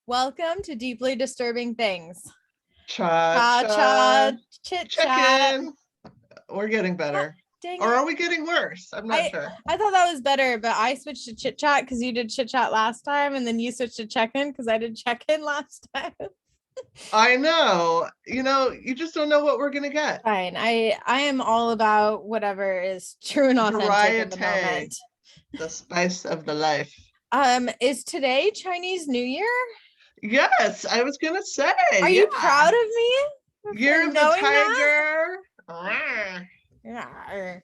Welcome to Deeply Disturbing Things. Cha Chit-Chat. Check-in. We're getting better. Dang Or it. are we getting worse? I'm not sure. I thought that was better, but I switched to Chit-Chat because you did Chit-Chat last time, and then you switched to Check-In because I did Check-In last time. I know. You just don't know what we're going to get. Fine. I am all about whatever is true and authentic at the moment. The spice of the life. Is today Chinese New Year? Yes, I was going to say. Are you proud of me? Year of the Tiger. Yeah.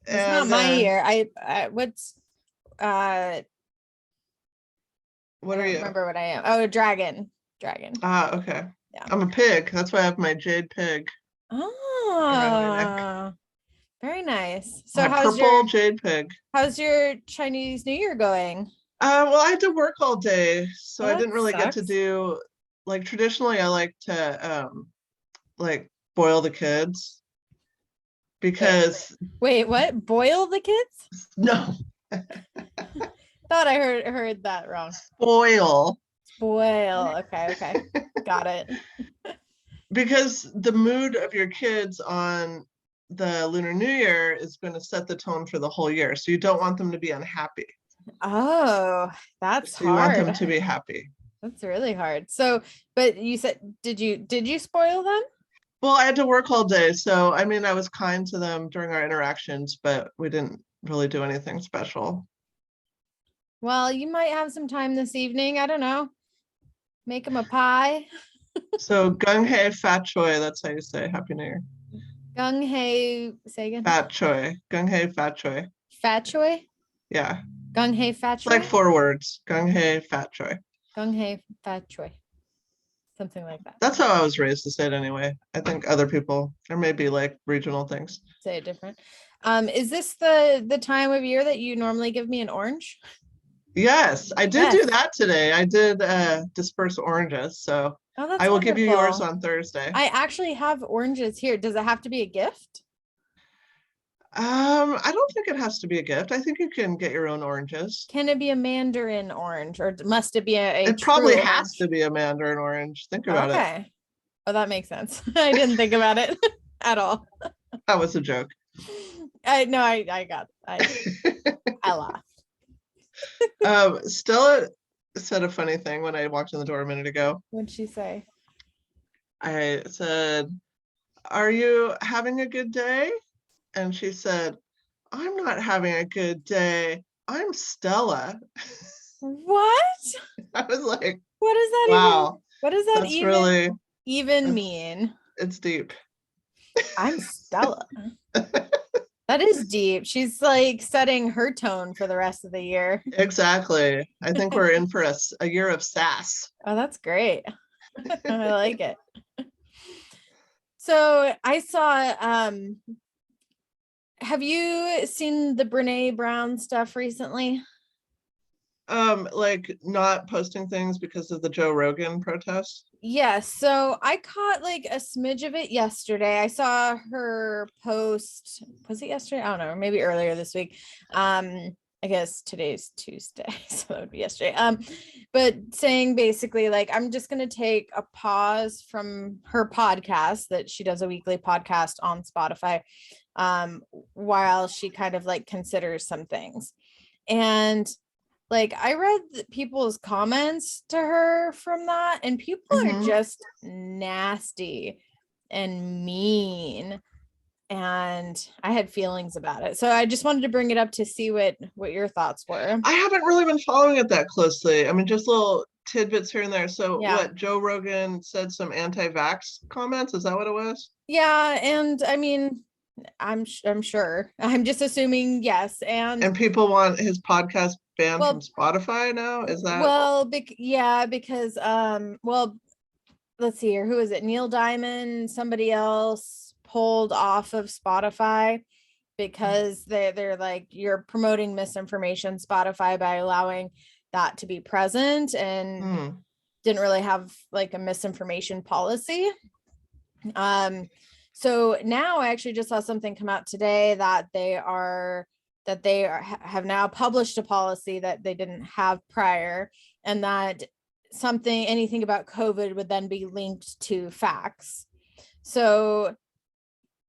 It's not my year. What are you? Remember what I am. Oh, dragon. Ah, okay. Yeah. I'm a pig. That's why I have my jade pig. Oh, very nice. So how's your jade pig? How's your Chinese New Year going? Well, I had to work all day, so I didn't really sucks. get to do, like, traditionally I like to boil the kids because wait, what? Boil the kids? No. Thought I heard that wrong. Spoil. Okay. Got it. Because the mood of your kids on the Lunar New Year is going to set the tone for the whole year. So you don't want them to be unhappy. Oh, that's hard. You want them to be happy. That's really hard. So, but you said, did you spoil them? Well, I had to work all day. So, I mean, I was kind to them during our interactions, but we didn't really do anything special. Well, you might have some time this evening. I don't know. Make them a pie. So, gung hei fat choi. That's how you say Happy New Year. Gung hei, say again. Fat choi. Gung hei fat choi. Fat choi? Yeah. Gung hei fat choi? It's like 4 words. Gung hei fat choi. Gung hei fat choi. Something like that. That's how I was raised to say it anyway. I think other people, there may be like regional things. Say it different. Is this the time of year that you normally give me an orange? Yes, I did do that today. I did disperse oranges. So I will give you yours on Thursday. I actually have oranges here. Does it have to be a gift? I don't think it has to be a gift. I think you can get your own oranges. Can it be a mandarin orange, or must it be it probably has to be a mandarin orange. Think about it. Okay. Oh, that makes sense. I didn't think about it at all. That was a joke. I laughed. Stella said a funny thing when I walked in the door a minute ago. What'd she say? I said, "Are you having a good day?" And she said, "I'm not having a good day. I'm Stella." What? I was like, what does that wow, what does that even mean? It's deep. I'm Stella. That is deep. She's like setting her tone for the rest of the year. Exactly. I think we're in for a year of sass. Oh, that's great. I like it. So I saw, have you seen the Brene Brown stuff recently? Like not posting things because of the Joe Rogan protest? Yes. So I caught like a smidge of it yesterday. I saw her post. Was it yesterday? I don't know, maybe earlier this week. I guess today's Tuesday, so that would be yesterday. But saying basically like, I'm just going to take a pause from her podcast that she does, a weekly podcast on Spotify, while she kind of like considers some things. And like, I read people's comments to her from that, and people are just nasty and mean. And I had feelings about it. So I just wanted to bring it up to see what your thoughts were. I haven't really been following it that closely. I mean, just little tidbits here and there. So what, Joe Rogan said some anti-vax comments? Is that what it was? Yeah. And I mean, I'm sure. I'm just assuming yes. And people want his podcast banned from Spotify now? Is that? Well, because well, let's see here. Who is it? Neil Diamond, somebody else pulled off of Spotify because they're like, you're promoting misinformation, Spotify, by allowing that to be present, and didn't really have like a misinformation policy. So now I actually just saw something come out today that they have now published a policy that they didn't have prior, and that anything about COVID would then be linked to facts. So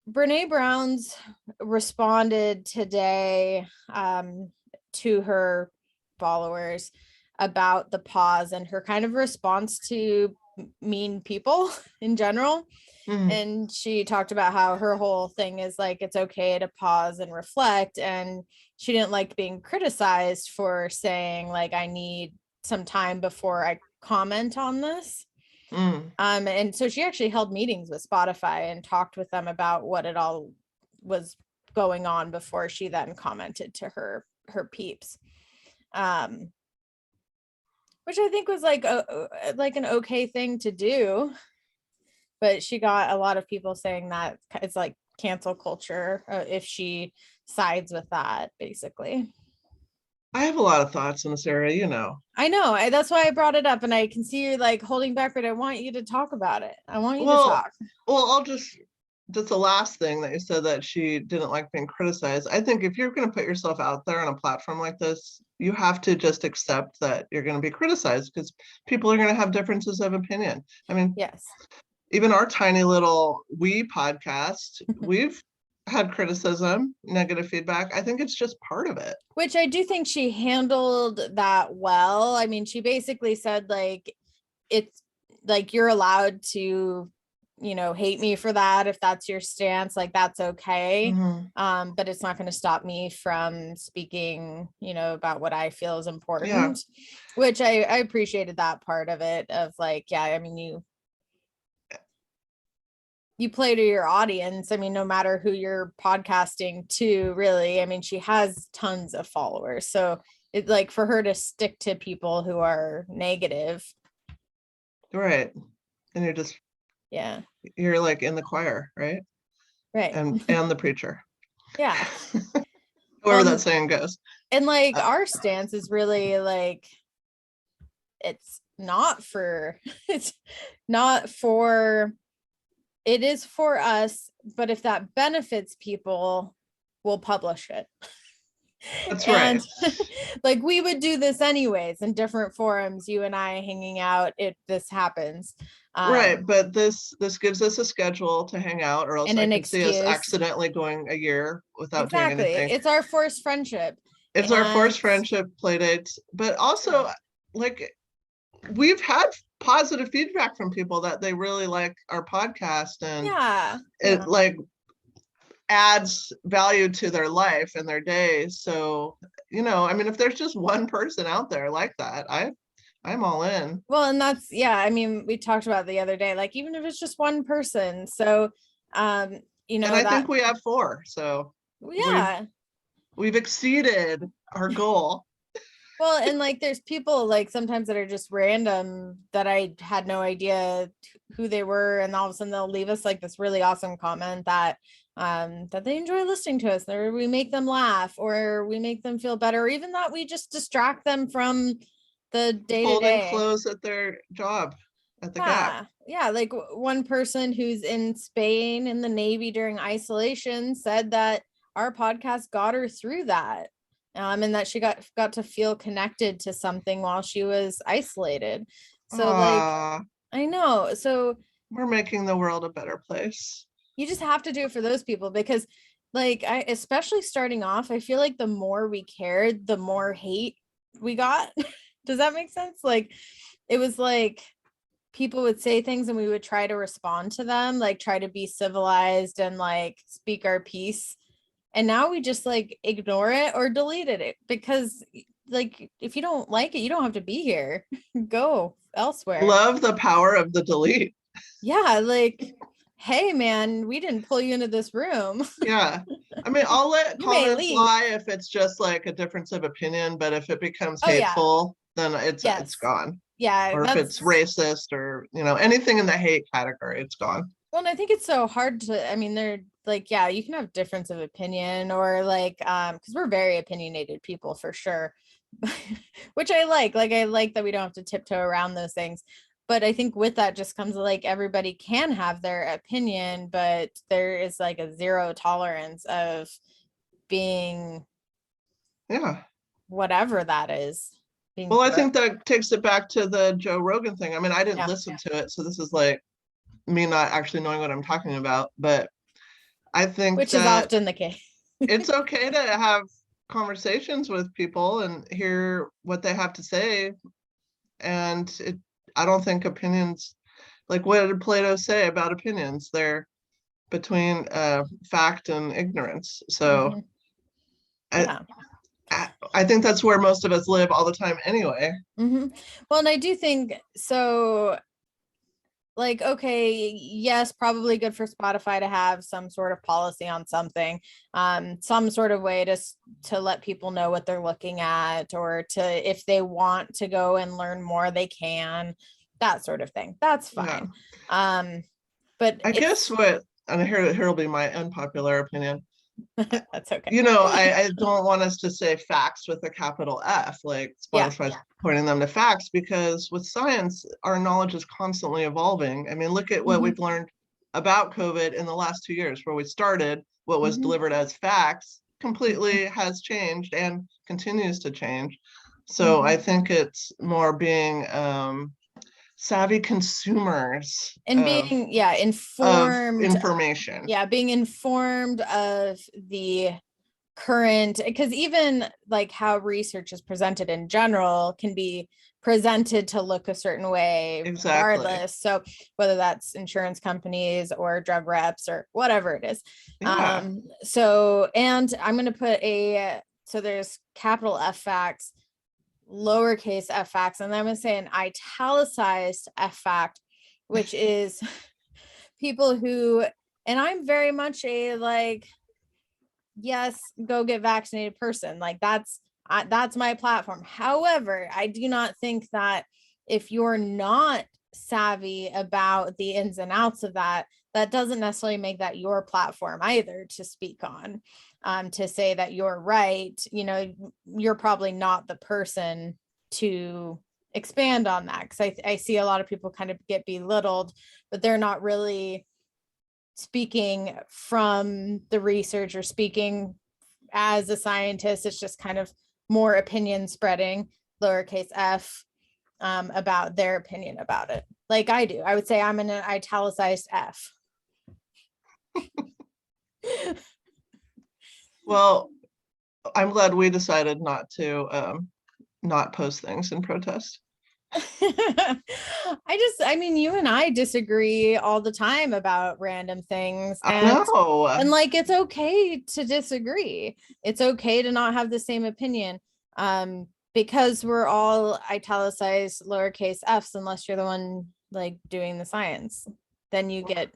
Brene Brown's responded today to her followers about the pause and her kind of response to mean people in general. And she talked about how her whole thing is like, it's okay to pause and reflect. And she didn't like being criticized for saying like, I need some time before I comment on this. And so she actually held meetings with Spotify and talked with them about what it all was going on before she then commented to her peeps. Which I think was like an okay thing to do. But she got a lot of people saying that it's like cancel culture if she sides with that, basically. I have a lot of thoughts in this area, you know. I know. That's why I brought it up, and I can see you're like holding back, but I want you to talk about it. I want you to talk. Well, I'll just the last thing that you said, that she didn't like being criticized. I think if you're going to put yourself out there on a platform like this, you have to just accept that you're going to be criticized, because people are going to have differences of opinion. I mean, yes. Even our tiny little podcast, we've had criticism, negative feedback. I think it's just part of it. Which I do think she handled that well. I mean, she basically said like, it's like, you're allowed to, hate me for that. If that's your stance, like, that's okay. But it's not going to stop me from speaking, about what I feel is important, which I appreciated that part of it, of like, yeah, I mean, you play to your audience. I mean, no matter who you're podcasting to, really. I mean, she has tons of followers. So it's like, for her to stick to people who are negative. Right. And you're like in the choir, right? Right. And the preacher. Yeah. Whoever that saying goes. And like, our stance is really like, it is for us, but if that benefits people, we'll publish it. That's right. Like, we would do this anyways in different forums, you and I hanging out if this happens. Right, but this gives us a schedule to hang out, or else I could see us accidentally going a year without doing anything. It's our forced friendship. It's our forced friendship play dates, but also like, we've had positive feedback from people that they really like our podcast, and it like adds value to their life and their day. So, I mean, if there's just one person out there like that, I'm all in. Well, and that's, I mean, we talked about the other day, like, even if it's just one person. So, and I think we have 4. So we've exceeded our goal. Well, and like, there's people like sometimes that are just random that I had no idea who they were, and all of a sudden they'll leave us like this really awesome comment that they enjoy listening to us, or we make them laugh, or we make them feel better, or even that we just distract them from the day-to-day. Holding clothes at their job at the Gap. Yeah, like one person who's in Spain in the Navy during isolation said that our podcast got her through that. And that she got to feel connected to something while she was isolated. So like, I know. So we're making the world a better place. You just have to do it for those people, because like, especially starting off, I feel like the more we cared, the more hate we got. Does that make sense? Like, it was like people would say things and we would try to respond to them, like try to be civilized and like speak our piece. And now we just like ignore it or deleted it, because like, if you don't like it, you don't have to be here. Go elsewhere. Love the power of the delete. Yeah, like, hey man, we didn't pull you into this room. Yeah. I mean, I'll let comments lie if it's just like a difference of opinion, but if it becomes hateful, then it's gone. Yeah. Or if it's racist or, anything in the hate category, it's gone. Well, and I think it's so hard to, I mean, they're like, yeah, you can have difference of opinion, or like, because we're very opinionated people for sure, which I like that we don't have to tiptoe around those things. But I think with that just comes like, everybody can have their opinion, but there is like a zero tolerance of being whatever that is. Well, I think that takes it back to the Joe Rogan thing. I mean, I didn't listen to it, so this is like me not actually knowing what I'm talking about, but I think which is often the case. It's okay to have conversations with people and hear what they have to say. And I don't think opinions, like what did Plato say about opinions? They're between fact and ignorance. So I think that's where most of us live all the time anyway. Well, and I do think so. Like, okay, yes, probably good for Spotify to have some sort of policy on something, some sort of way to let people know what they're looking at, or to, if they want to go and learn more, they can, that sort of thing. That's fine. But I guess and here'll be my unpopular opinion. That's okay. You know, I don't want us to say facts with a capital F, like Spotify's pointing them to facts, because with science, our knowledge is constantly evolving. I mean, look at what we've learned about COVID in the last 2 years, where we started, what was delivered as facts completely has changed and continues to change. So I think it's more being savvy consumers and being informed of information, being informed of the current, because even like how research is presented in general can be presented to look a certain way regardless. So whether that's insurance companies or drug reps or whatever it is. So, and I'm going to put so there's capital F facts, lowercase f facts, and I'm going to say an italicized f fact, which is people who, and I'm very much a like, yes, go get vaccinated person. Like that's my platform. However, I do not think that if you're not savvy about the ins and outs of that, that doesn't necessarily make that your platform either to speak on, to say that you're right. You know, you're probably not the person to expand on that, because I see a lot of people kind of get belittled, but they're not really speaking from the research or speaking as a scientist. It's just kind of more opinion spreading, lowercase f, about their opinion about it. Like I do. I would say I'm in an italicized F. Well, I'm glad we decided not to not post things in protest. I mean, you and I disagree all the time about random things. And like, it's okay to disagree. It's okay to not have the same opinion. Because we're all italicized lowercase f's, unless you're the one like doing the science, then you get,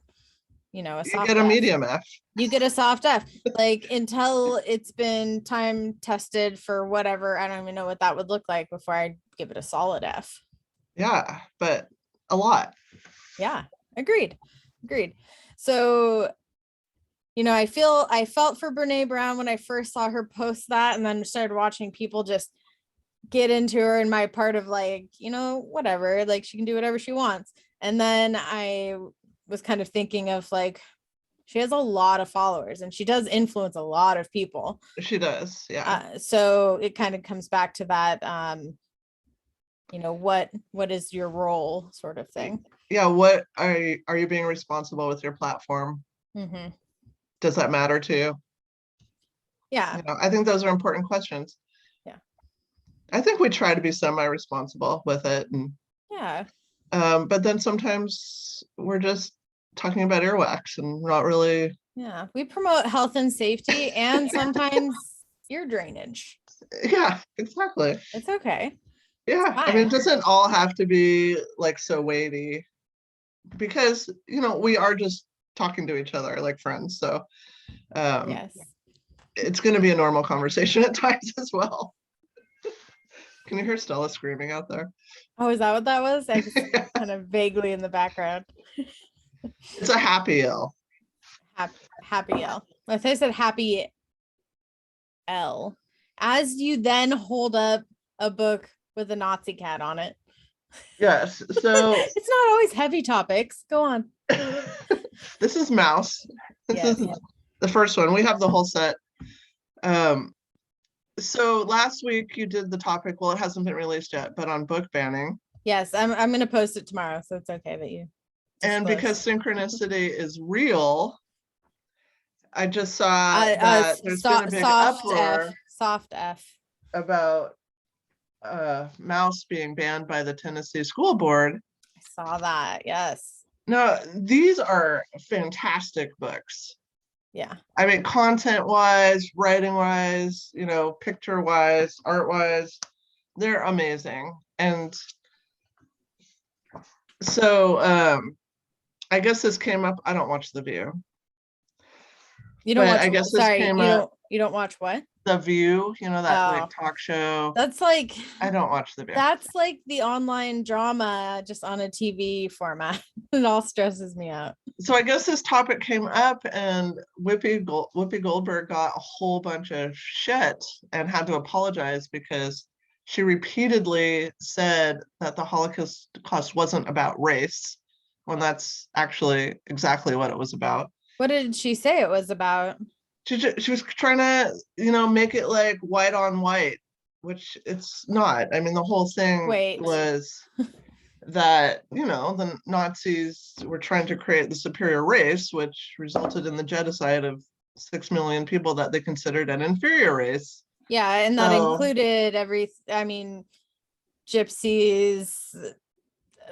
you know, a medium F. You get a soft F, like until it's been time tested for whatever. I don't even know what that would look like before I give it a solid F. Yeah, but a lot. Yeah, agreed. So, you know, I felt for Brene Brown when I first saw her post that, and then started watching people just get into her, and my part of like, you know, whatever, like she can do whatever she wants. And then I was kind of thinking of like, she has a lot of followers and she does influence a lot of people. She does, yeah. So it kind of comes back to that, you know, what is your role sort of thing. Yeah, what are you being responsible with your platform? Does that matter to you? Yeah, you know, I think those are important questions. I think we try to be semi-responsible with it, and but then sometimes we're just talking about earwax and not really. Yeah, we promote health and safety and sometimes ear drainage. Yeah, exactly. It's okay. Yeah, I mean, it doesn't all have to be like so weighty, because you know, we are just talking to each other like friends. So yes, it's going to be a normal conversation at times as well. Can you hear Stella screaming out there? Oh, is that what that was? I just kind of vaguely in the background. It's a happy L. Happy L. I said happy L. As you then hold up a book with a Nazi cat on it. Yes. So it's not always heavy topics. Go on. This is Mouse. This is the first one. We have the whole set. So last week you did the topic, well, it hasn't been released yet, but on book banning. Yes, I'm going to post it tomorrow, so it's okay that you disclose. And because synchronicity is real, I just saw that there's been a big uproar. Soft F. About Mouse being banned by the Tennessee School Board. I saw that, yes. No, these are fantastic books. Yeah. I mean, content-wise, writing-wise, picture-wise, art-wise, they're amazing. And so I guess this came up. I don't watch The View. You don't watch, I guess this came up. You don't watch what? The View, that like talk show. That's like, I don't watch The View. That's like the online drama just on a TV format. It all stresses me out. So I guess this topic came up, and Whoopi Goldberg got a whole bunch of shit and had to apologize because she repeatedly said that the Holocaust wasn't about race, when that's actually exactly what it was about. What did she say it was about? She was trying to, make it like white on white, which it's not. I mean, the whole thing was that, the Nazis were trying to create the superior race, which resulted in the genocide of 6 million people that they considered an inferior race. Yeah, and that included gypsies.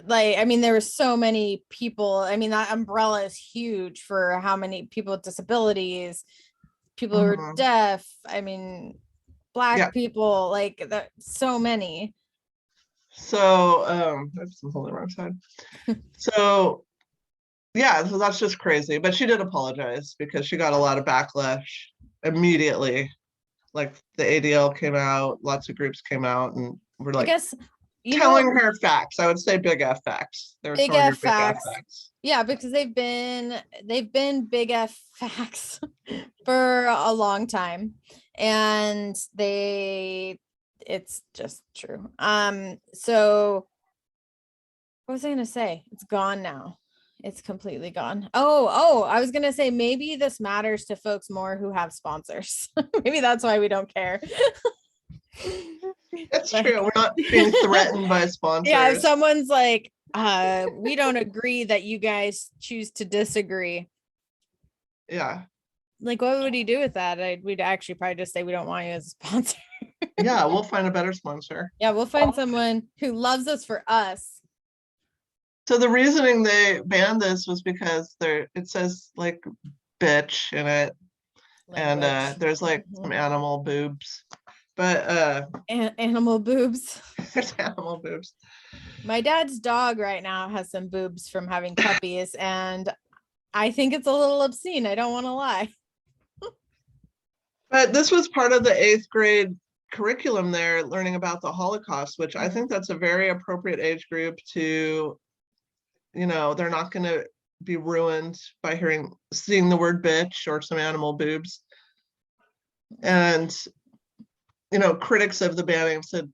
There were so many people. That umbrella is huge for how many people with disabilities, people who are deaf. Black people, so many. So that's on the wrong side. So that's just crazy. But she did apologize because she got a lot of backlash immediately. Like the ADL came out, lots of groups came out and were like, I guess, telling her facts. I would say big F facts. They were big F facts. Yeah, because they've been big F facts for a long time, and it's just true. So what was I gonna say? It's gone now. It's completely gone. Oh, I was gonna say maybe this matters to folks more who have sponsors. Maybe that's why we don't care. That's true. We're not being threatened by sponsors. Yeah, if someone's like, we don't agree that you guys choose to disagree. Yeah. Like, what would he do with that? We'd actually probably just say we don't want you as a sponsor. Yeah, we'll find a better sponsor. Yeah, we'll find someone who loves us for us. So the reasoning they banned this was because it says like bitch in it. Language. And there's like some animal boobs. But animal boobs. There's animal boobs. My dad's dog right now has some boobs from having puppies, and I think it's a little obscene. I don't want to lie. But this was part of the 8th grade curriculum there, learning about the Holocaust, which I think that's a very appropriate age group to, they're not going to be ruined by seeing the word bitch or some animal boobs. And critics of the banning said,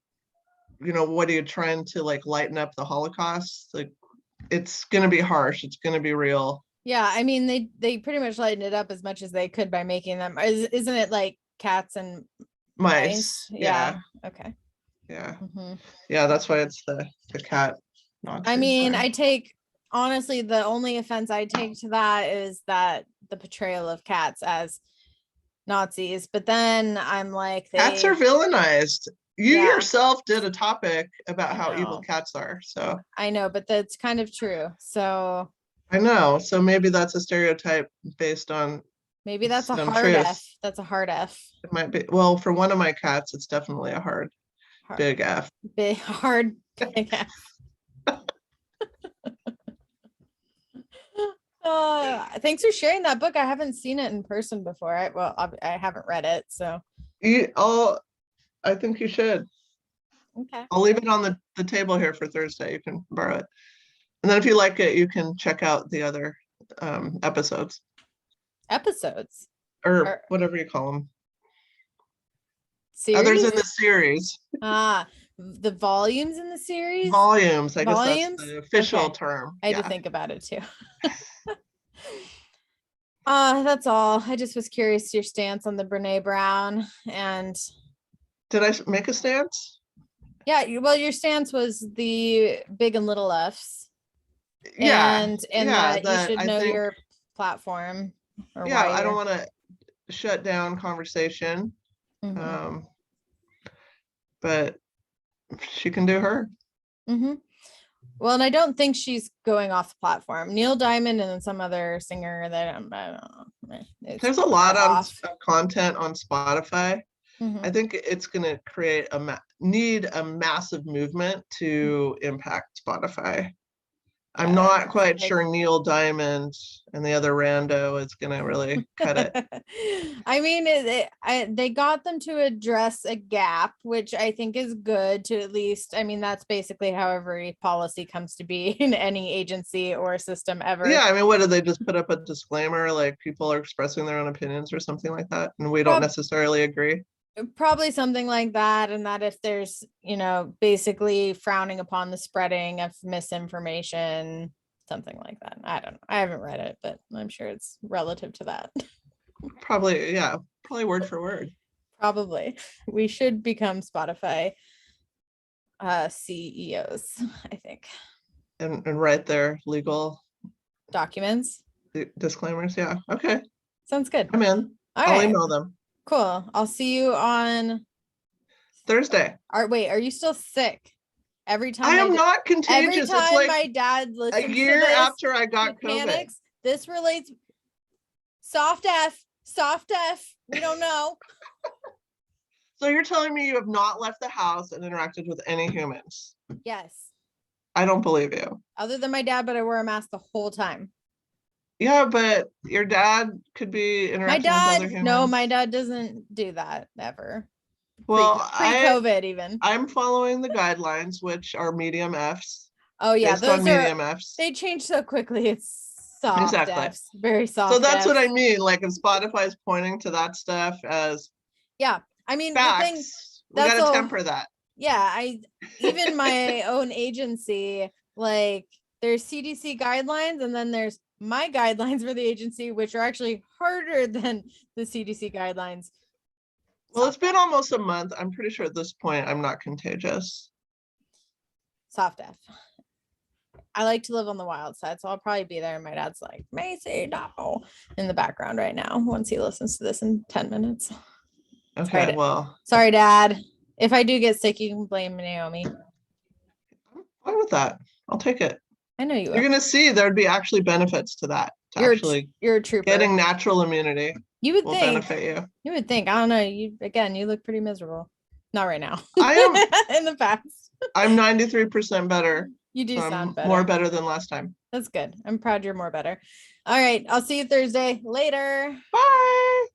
what are you trying to lighten up the Holocaust? Like, it's going to be harsh. It's going to be real. Yeah. They pretty much lightened it up as much as they could by making them, isn't it like cats and mice? Yeah. Okay. Yeah. Yeah. That's why it's the cat. Honestly, the only offense I take to that is that the portrayal of cats as Nazis, but then I'm like, cats are villainized. You yourself did a topic about how evil cats are. So I know, but that's kind of true. So I know. So maybe that's a stereotype based on. Maybe that's a hard F. That's a hard F. It might be. Well, for one of my cats, it's definitely a hard. Big F. Big hard big F. Thanks for sharing that book. I haven't seen it in person before. I haven't read it, so. I think you should. Okay. I'll leave it on the table here for Thursday. You can borrow it. And then if you like it, you can check out the other episodes. Episodes? Or whatever you call them. Series? Others in the series. The volumes in the series? Volumes. I guess that's the official term. I had to think about it too. That's all. I just was curious your stance on the Brene Brown, and Did I make a stance? Yeah, well, your stance was the big and little F's. Yeah. And that you should know your platform. Or yeah, I don't want to shut down conversation. But she can do her. Well, and I don't think she's going off the platform. Neil Diamond and then some other singer that I don't know. There's a lot of content on Spotify. I think it's going to create need a massive movement to impact Spotify. I'm not quite sure Neil Diamond and the other rando is going to really cut it. I mean, they got them to address a gap, which I think is good to at least, I mean, that's basically how every policy comes to be in any agency or system ever. Yeah, I mean, what did they just put up a disclaimer, like people are expressing their own opinions or something like that, and we don't necessarily agree? Probably something like that, and that if there's, basically frowning upon the spreading of misinformation, something like that. I don't know. I haven't read it, but I'm sure it's relative to that. Probably word for word. Probably. We should become Spotify CEOs, I think. And write their legal documents. Disclaimers, yeah. Okay. Sounds good. I'm in. I'll email them. Cool. I'll see you on Thursday. Wait, are you still sick? Every time I am not contagious. Every time my dad listens a year to this, after I got COVID. Panics. This relates. Soft F. We don't know. So you're telling me you have not left the house and interacted with any humans? Yes. I don't believe you. Other than my dad, but I wore a mask the whole time. Yeah, but your dad could be interacting with other humans. No, my dad doesn't do that ever. Well, pre-COVID even. I'm following the guidelines, which are medium Fs. Oh yeah, those are medium Fs. They change so quickly. It's soft Fs, very soft. So that's Fs. what I mean. Like if Spotify is pointing to that stuff as I mean facts, we gotta temper that. Yeah, even my own agency, like there's CDC guidelines, and then there's my guidelines for the agency, which are actually harder than the CDC guidelines. Well, it's been almost a month. I'm pretty sure at this point I'm not contagious. Soft F. I like to live on the wild side, so I'll probably be there. And my dad's like, Macie, no, in the background right now once he listens to this in 10 minutes. Okay, sorry, Dad. If I do get sick, you can blame Naomi. I'm fine with that. I'll take it. I know you will. You're going to see there'd be actually benefits to that. You're a trooper. Getting natural immunity will benefit you. You would think. I don't know. You look pretty miserable. Not right now. I am. In the past. I'm 93% better. You do sound better. More better than last time. That's good. I'm proud you're more better. All right. I'll see you Thursday. Later. Bye.